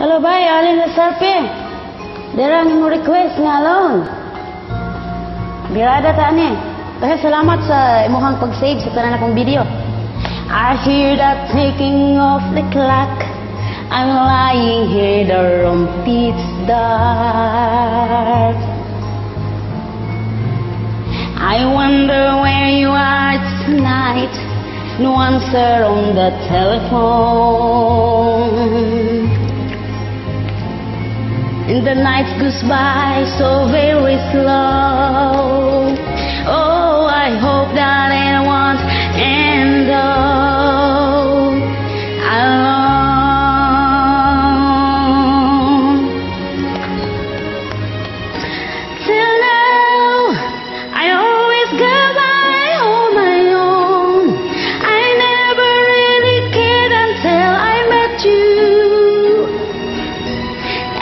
Hello, bay, alin sa sarpe. Derang mo request nga alone. Birada ta ani. Kaya salamat sa imuhang pag-save sa tanan akong video. I hear that taking off the clock. I'm lying here, the room pitch dark. I wonder where you are tonight. No answer on the telephone. And the night goes by so very slow. Oh, I hope that it won't end all alone. Till now, I always go by on my own. I never really cared until I met you.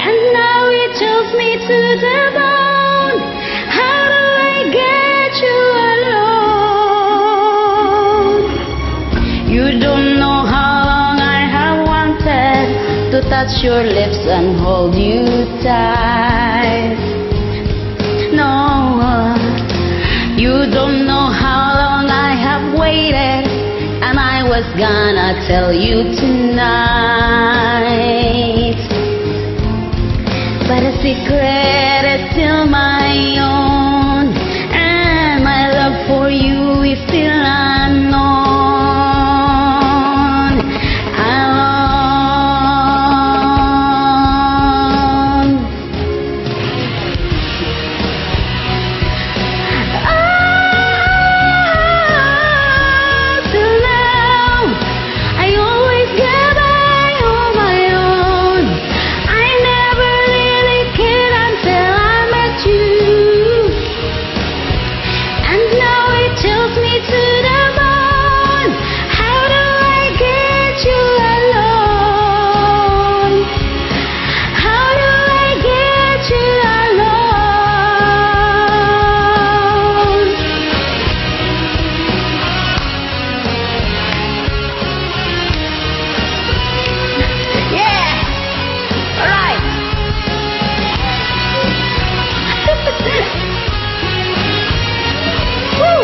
And now it chills me to the bone. How do I get you alone? You don't know how long I have wanted to touch your lips and hold you tight. No, you don't know how long I have waited, and I was gonna tell you tonight. But a secret is still my own, and my love for you is still unknown. Alone. Till now, I always get by on my own. I never really cared until I met you. And now it chills me to the bone. How do I get you alone? How do I get you alone? Yeah! Alright! Woo!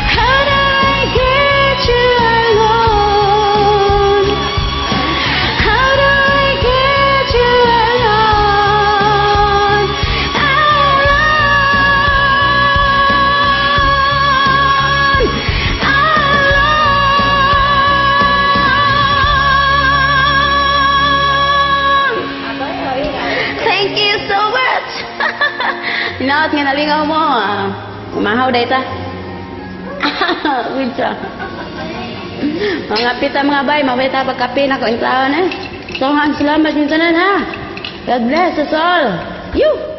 How do I get you alone? How do I get you alone? Thank you so much. Not nga nalingaw mo. Umahaw day ta. Good job. Mga pita mga bay, mabay ta pagkape na ko intaon eh. So nga salamat yung tanan ha. God bless us all. You.